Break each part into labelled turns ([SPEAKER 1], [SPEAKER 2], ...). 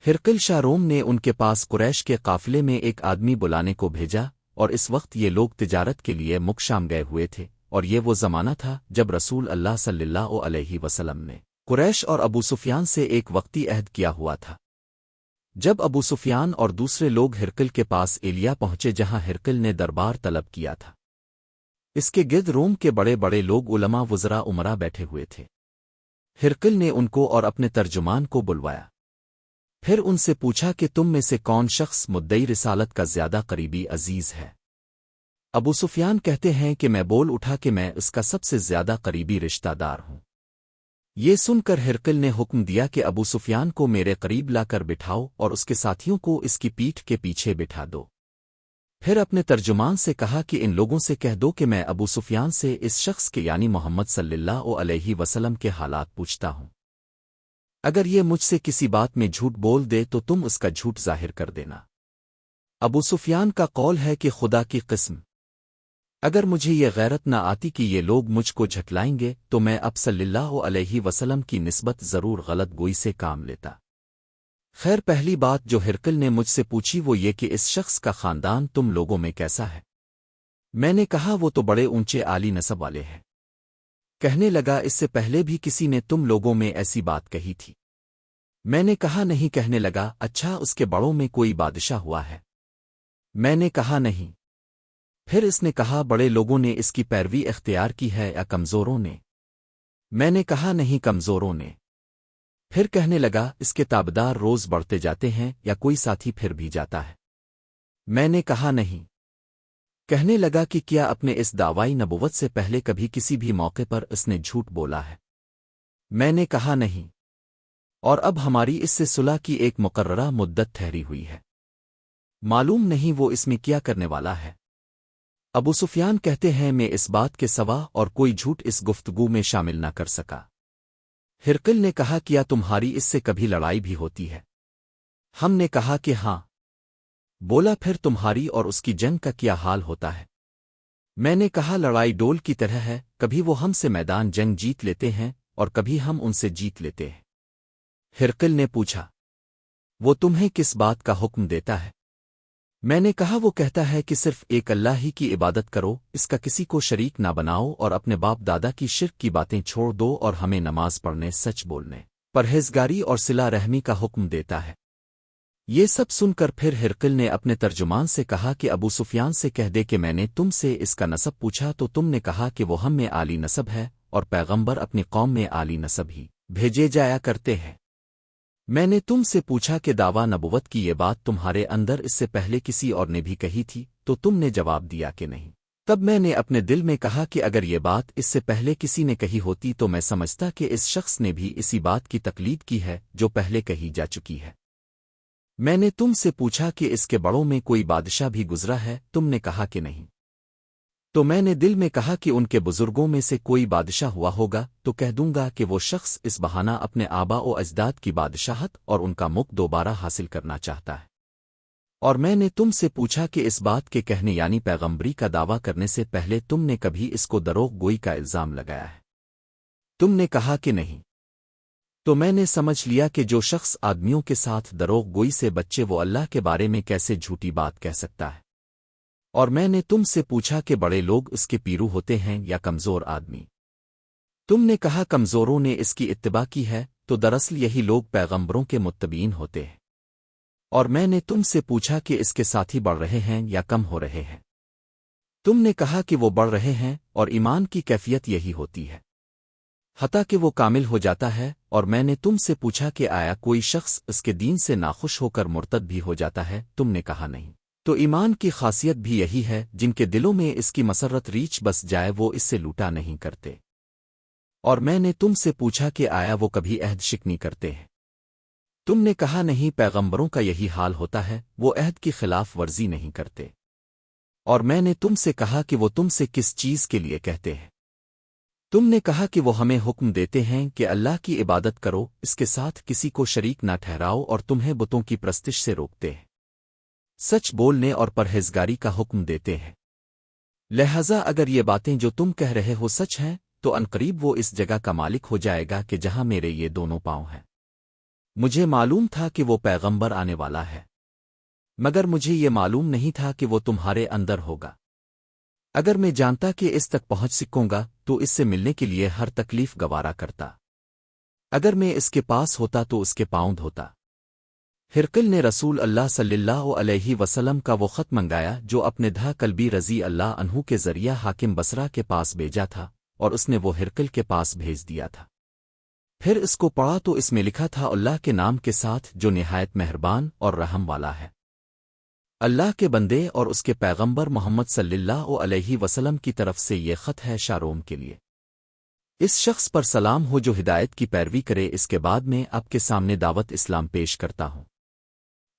[SPEAKER 1] ہرقل شاہ روم نے ان کے پاس قریش کے قافلے میں ایک آدمی بلانے کو بھیجا، اور اس وقت یہ لوگ تجارت کے لیے مک شام گئے ہوئے تھے، اور یہ وہ زمانہ تھا جب رسول اللہ صلی اللہ علیہ وسلم نے قریش اور ابو سفیان سے ایک وقتی عہد کیا ہوا تھا۔ جب ابو سفیان اور دوسرے لوگ ہرقل کے پاس ایلیا پہنچے جہاں ہرقل نے دربار طلب کیا تھا، اس کے گرد روم کے بڑے بڑے لوگ علماء وزراء عمرہ بیٹھے ہوئے تھے۔ ہرقل نے ان کو اور اپنے ترجمان کو بلوایا، پھر ان سے پوچھا کہ تم میں سے کون شخص مدعی رسالت کا زیادہ قریبی عزیز ہے؟ ابو سفیان کہتے ہیں کہ میں بول اٹھا کہ میں اس کا سب سے زیادہ قریبی رشتہ دار ہوں۔ یہ سن کر ہرقل نے حکم دیا کہ ابو سفیان کو میرے قریب لا کر بٹھاؤ اور اس کے ساتھیوں کو اس کی پیٹھ کے پیچھے بٹھا دو۔ پھر اپنے ترجمان سے کہا کہ ان لوگوں سے کہہ دو کہ میں ابو سفیان سے اس شخص کے یعنی محمد صلی اللہ علیہ وسلم کے حالات پوچھتا ہوں۔ اگر یہ مجھ سے کسی بات میں جھوٹ بول دے تو تم اس کا جھوٹ ظاہر کر دینا۔ ابو سفیان کا قول ہے کہ خدا کی قسم، اگر مجھے یہ غیرت نہ آتی کہ یہ لوگ مجھ کو جھٹلائیں گے تو میں اب صلی اللہ علیہ وسلم کی نسبت ضرور غلط گوئی سے کام لیتا۔ خیر، پہلی بات جو ہرقل نے مجھ سے پوچھی وہ یہ کہ اس شخص کا خاندان تم لوگوں میں کیسا ہے؟ میں نے کہا وہ تو بڑے اونچے عالی نسب والے ہیں۔ کہنے لگا اس سے پہلے بھی کسی نے تم لوگوں میں ایسی بات کہی تھی؟ میں نے کہا نہیں۔ کہنے لگا اچھا اس کے بڑوں میں کوئی بادشاہ ہوا ہے؟ میں نے کہا نہیں۔ پھر اس نے کہا بڑے لوگوں نے اس کی پیروی اختیار کی ہے یا کمزوروں نے؟ میں نے کہا نہیں، کمزوروں نے۔ پھر کہنے لگا اس کے تابدار روز بڑھتے جاتے ہیں یا کوئی ساتھی پھر بھی جاتا ہے؟ میں نے کہا نہیں۔ کہنے لگا کہ کیا اپنے اس دعوائی نبوت سے پہلے کبھی کسی بھی موقع پر اس نے جھوٹ بولا ہے؟ میں نے کہا نہیں۔ اور اب ہماری اس سے صلح کی ایک مقررہ مدت ٹھہری ہوئی ہے، معلوم نہیں وہ اس میں کیا کرنے والا ہے۔ ابو سفیان کہتے ہیں میں اس بات کے سوا اور کوئی جھوٹ اس گفتگو میں شامل نہ کر سکا۔ ہرقل نے کہا کیا تمہاری اس سے کبھی لڑائی بھی ہوتی ہے؟ ہم نے کہا کہ ہاں۔ بولا پھر تمہاری اور اس کی جنگ کا کیا حال ہوتا ہے؟ میں نے کہا لڑائی ڈول کی طرح ہے، کبھی وہ ہم سے میدان جنگ جیت لیتے ہیں اور کبھی ہم ان سے جیت لیتے ہیں۔ ہرقل نے پوچھا وہ تمہیں کس بات کا حکم دیتا ہے؟ میں نے کہا وہ کہتا ہے کہ صرف ایک اللہ ہی کی عبادت کرو، اس کا کسی کو شریک نہ بناؤ، اور اپنے باپ دادا کی شرک کی باتیں چھوڑ دو، اور ہمیں نماز پڑھنے، سچ بولنے، پرہیزگاری اور صلہ رحمی کا حکم دیتا ہے۔ یہ سب سن کر پھر ہرقل نے اپنے ترجمان سے کہا کہ ابو سفیان سے کہہ دے کہ میں نے تم سے اس کا نسب پوچھا تو تم نے کہا کہ وہ ہم میں عالی نسب ہے، اور پیغمبر اپنی قوم میں عالی نسب ہی بھیجے جایا کرتے ہیں۔ میں نے تم سے پوچھا کہ دعویٰ نبوت کی یہ بات تمہارے اندر اس سے پہلے کسی اور نے بھی کہی تھی تو تم نے جواب دیا کہ نہیں۔ تب میں نے اپنے دل میں کہا کہ اگر یہ بات اس سے پہلے کسی نے کہی ہوتی تو میں سمجھتا کہ اس شخص نے بھی اسی بات کی تقلید کی ہے جو پہلے کہی جا چکی ہے۔ میں نے تم سے پوچھا کہ اس کے بڑوں میں کوئی بادشاہ بھی گزرا ہے، تم نے کہا کہ نہیں۔ تو میں نے دل میں کہا کہ ان کے بزرگوں میں سے کوئی بادشاہ ہوا ہوگا تو کہہ دوں گا کہ وہ شخص اس بہانہ اپنے آبا و اجداد کی بادشاہت اور ان کا ملک دوبارہ حاصل کرنا چاہتا ہے۔ اور میں نے تم سے پوچھا کہ اس بات کے کہنے یعنی پیغمبری کا دعویٰ کرنے سے پہلے تم نے کبھی اس کو دروغ گوئی کا الزام لگایا ہے؟ تم نے کہا کہ نہیں۔ تو میں نے سمجھ لیا کہ جو شخص آدمیوں کے ساتھ دروغ گوئی سے بچے وہ اللہ کے بارے میں کیسے جھوٹی بات کہہ سکتا ہے۔ اور میں نے تم سے پوچھا کہ بڑے لوگ اس کے پیرو ہوتے ہیں یا کمزور آدمی؟ تم نے کہا کمزوروں نے اس کی اتباع کی ہے، تو دراصل یہی لوگ پیغمبروں کے متبعین ہوتے ہیں۔ اور میں نے تم سے پوچھا کہ اس کے ساتھی بڑھ رہے ہیں یا کم ہو رہے ہیں؟ تم نے کہا کہ وہ بڑھ رہے ہیں، اور ایمان کی کیفیت یہی ہوتی ہے حتیٰ کہ وہ کامل ہو جاتا ہے۔ اور میں نے تم سے پوچھا کہ آیا کوئی شخص اس کے دین سے ناخوش ہو کر مرتد بھی ہو جاتا ہے؟ تم نے کہا نہیں۔ تو ایمان کی خاصیت بھی یہی ہے، جن کے دلوں میں اس کی مسرت ریچھ بس جائے وہ اس سے لوٹا نہیں کرتے۔ اور میں نے تم سے پوچھا کہ آیا وہ کبھی عہد شکنی کرتے ہیں؟ تم نے کہا نہیں، پیغمبروں کا یہی حال ہوتا ہے، وہ عہد کی خلاف ورزی نہیں کرتے۔ اور میں نے تم سے کہا کہ وہ تم سے کس چیز کے لیے کہتے ہیں؟ تم نے کہا کہ وہ ہمیں حکم دیتے ہیں کہ اللہ کی عبادت کرو، اس کے ساتھ کسی کو شریک نہ ٹھہراؤ، اور تمہیں بتوں کی پرستش سے روکتے ہیں، سچ بولنے اور پرہیزگاری کا حکم دیتے ہیں۔ لہذا اگر یہ باتیں جو تم کہہ رہے ہو سچ ہیں تو عنقریب وہ اس جگہ کا مالک ہو جائے گا کہ جہاں میرے یہ دونوں پاؤں ہیں۔ مجھے معلوم تھا کہ وہ پیغمبر آنے والا ہے، مگر مجھے یہ معلوم نہیں تھا کہ وہ تمہارے اندر ہوگا۔ اگر میں جانتا کہ اس تک پہنچ سکوں گا تو اس سے ملنے کے لیے ہر تکلیف گوارا کرتا۔ اگر میں اس کے پاس ہوتا تو اس کے پاؤں دھوتا۔ ہرقل نے رسول اللہ صلی اللہ علیہ وسلم کا وہ خط منگایا جو اپنے دھا کلبی رضی اللہ عنہ کے ذریعہ حاکم بصرہ کے پاس بھیجا تھا، اور اس نے وہ ہرقل کے پاس بھیج دیا تھا۔ پھر اس کو پڑھا تو اس میں لکھا تھا اللہ کے نام کے ساتھ جو نہایت مہربان اور رحم والا ہے۔ اللہ کے بندے اور اس کے پیغمبر محمد صلی اللہ علیہ وسلم کی طرف سے یہ خط ہے شاروم کے لیے۔ اس شخص پر سلام ہو جو ہدایت کی پیروی کرے، اس کے بعد میں آپ کے سامنے دعوت اسلام پیش کرتا ہوں۔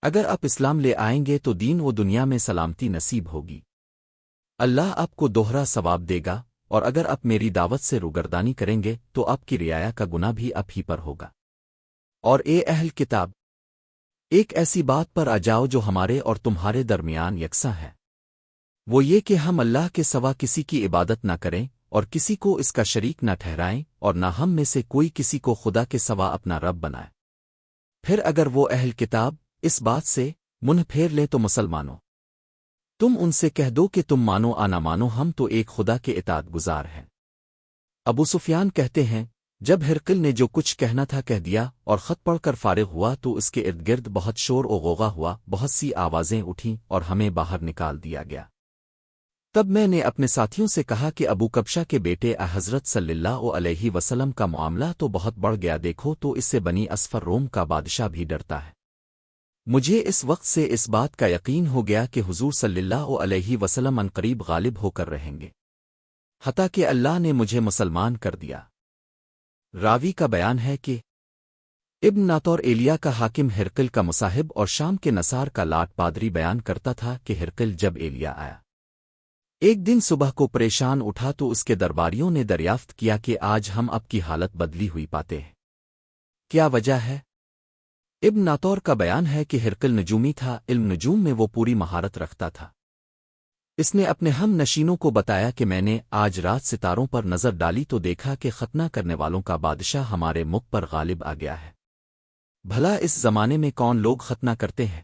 [SPEAKER 1] اگر آپ اسلام لے آئیں گے تو دین و دنیا میں سلامتی نصیب ہوگی، اللہ آپ کو دوہرا ثواب دے گا، اور اگر آپ میری دعوت سے روگردانی کریں گے تو آپ کی رعایا کا گناہ بھی آپ ہی پر ہوگا۔ اور اے اہل کتاب، ایک ایسی بات پر آ جاؤ جو ہمارے اور تمہارے درمیان یکساں ہے، وہ یہ کہ ہم اللہ کے سوا کسی کی عبادت نہ کریں اور کسی کو اس کا شریک نہ ٹھہرائیں، اور نہ ہم میں سے کوئی کسی کو خدا کے سوا اپنا رب بنائے۔ پھر اگر وہ اہل کتاب اس بات سے منہ پھیر لیں تو مسلمانوں، تم ان سے کہہ دو کہ تم مانو نہ مانو، ہم تو ایک خدا کے اطاعت گزار ہیں۔ ابو سفیان کہتے ہیں جب ہرقل نے جو کچھ کہنا تھا کہہ دیا اور خط پڑھ کر فارغ ہوا تو اس کے ارد گرد بہت شور و غوغا ہوا، بہت سی آوازیں اٹھیں اور ہمیں باہر نکال دیا گیا۔ تب میں نے اپنے ساتھیوں سے کہا کہ ابو کبشہ کے بیٹے حضرت صلی اللہ علیہ وسلم کا معاملہ تو بہت بڑھ گیا، دیکھو تو اس سے بنی اصفر روم کا بادشاہ بھی ڈرتا ہے۔ مجھے اس وقت سے اس بات کا یقین ہو گیا کہ حضور صلی اللہ علیہ وسلم عنقریب غالب ہو کر رہیں گے، حتیٰ کہ اللہ نے مجھے مسلمان کر دیا۔ راوی کا بیان ہے کہ ابن ناطور ایلیا کا حاکم ہرقل کا مصاحب اور شام کے نصار کا لاٹ پادری بیان کرتا تھا کہ ہرقل جب ایلیا آیا ایک دن صبح کو پریشان اٹھا تو اس کے درباریوں نے دریافت کیا کہ آج ہم اب کی حالت بدلی ہوئی پاتے ہیں، کیا وجہ ہے؟ ابن ناطور کا بیان ہے کہ ہرقل نجومی تھا، علم نجوم میں وہ پوری مہارت رکھتا تھا۔ اس نے اپنے ہم نشینوں کو بتایا کہ میں نے آج رات ستاروں پر نظر ڈالی تو دیکھا کہ ختنہ کرنے والوں کا بادشاہ ہمارے ملک پر غالب آ گیا ہے۔ بھلا اس زمانے میں کون لوگ ختنہ کرتے ہیں؟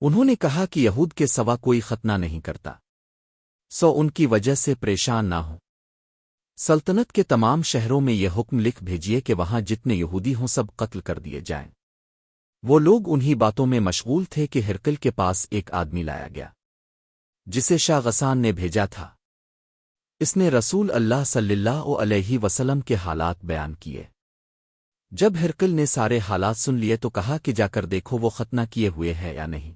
[SPEAKER 1] انہوں نے کہا کہ یہود کے سوا کوئی ختنہ نہیں کرتا، سو ان کی وجہ سے پریشان نہ ہو۔ سلطنت کے تمام شہروں میں یہ حکم لکھ بھیجیے کہ وہاں جتنے یہودی ہوں سب قتل کر دیے جائیں۔ وہ لوگ انہی باتوں میں مشغول تھے کہ ہرقل کے پاس ایک آدمی لایا گیا جسے شاہ غسان نے بھیجا تھا۔ اس نے رسول اللہ صلی اللہ علیہ وسلم کے حالات بیان کیے۔ جب ہرقل نے سارے حالات سن لیے تو کہا کہ جا کر دیکھو وہ ختنہ کیے ہوئے ہے یا نہیں۔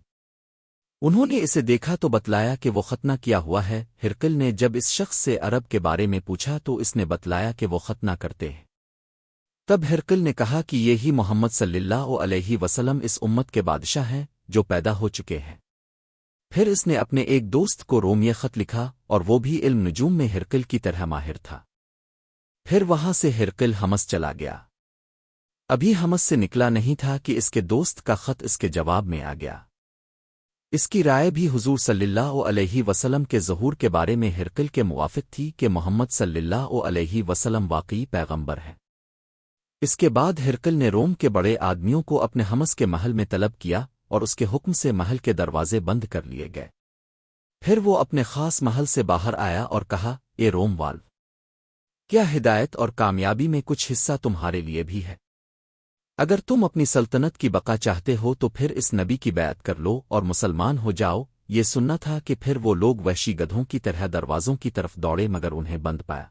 [SPEAKER 1] انہوں نے اسے دیکھا تو بتلایا کہ وہ ختنہ کیا ہوا ہے۔ ہرقل نے جب اس شخص سے عرب کے بارے میں پوچھا تو اس نے بتلایا کہ وہ ختنہ کرتے ہیں۔ تب ہرقل نے کہا کہ یہی محمد صلی اللہ علیہ وسلم اس امت کے بادشاہ ہیں جو پیدا ہو چکے ہیں۔ پھر اس نے اپنے ایک دوست کو رومیہ خط لکھا، اور وہ بھی علم نجوم میں ہرقل کی طرح ماہر تھا۔ پھر وہاں سے ہرقل حمص چلا گیا۔ ابھی حمص سے نکلا نہیں تھا کہ اس کے دوست کا خط اس کے جواب میں آ گیا۔ اس کی رائے بھی حضور صلی اللہ علیہ وسلم کے ظہور کے بارے میں ہرقل کے موافق تھی کہ محمد صلی اللہ علیہ وسلم واقعی پیغمبر ہے۔ اس کے بعد ہرقل نے روم کے بڑے آدمیوں کو اپنے حمص کے محل میں طلب کیا اور اس کے حکم سے محل کے دروازے بند کر لیے گئے۔ پھر وہ اپنے خاص محل سے باہر آیا اور کہا، اے روم والو، کیا ہدایت اور کامیابی میں کچھ حصہ تمہارے لیے بھی ہے؟ اگر تم اپنی سلطنت کی بقا چاہتے ہو تو پھر اس نبی کی بیعت کر لو اور مسلمان ہو جاؤ۔ یہ سننا تھا کہ پھر وہ لوگ وحشی گدھوں کی طرح دروازوں کی طرف دوڑے مگر انہیں بند پایا۔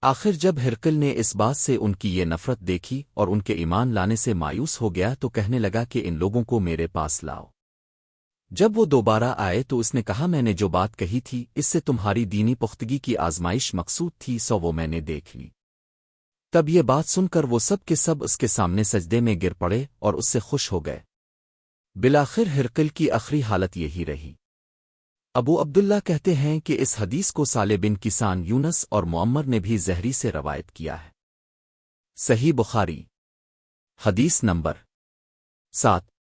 [SPEAKER 1] آخر جب ہرقل نے اس بات سے ان کی یہ نفرت دیکھی اور ان کے ایمان لانے سے مایوس ہو گیا تو کہنے لگا کہ ان لوگوں کو میرے پاس لاؤ۔ جب وہ دوبارہ آئے تو اس نے کہا، میں نے جو بات کہی تھی اس سے تمہاری دینی پختگی کی آزمائش مقصود تھی، سو وہ میں نے دیکھ لی۔ تب یہ بات سن کر وہ سب کے سب اس کے سامنے سجدے میں گر پڑے اور اس سے خوش ہو گئے۔ بالآخر ہرقل کی آخری حالت یہی رہی۔ ابو عبداللہ کہتے ہیں کہ اس حدیث کو صالح بن کسان یونس اور معمر نے بھی زہری سے روایت کیا ہے۔ صحیح بخاری حدیث نمبر 7۔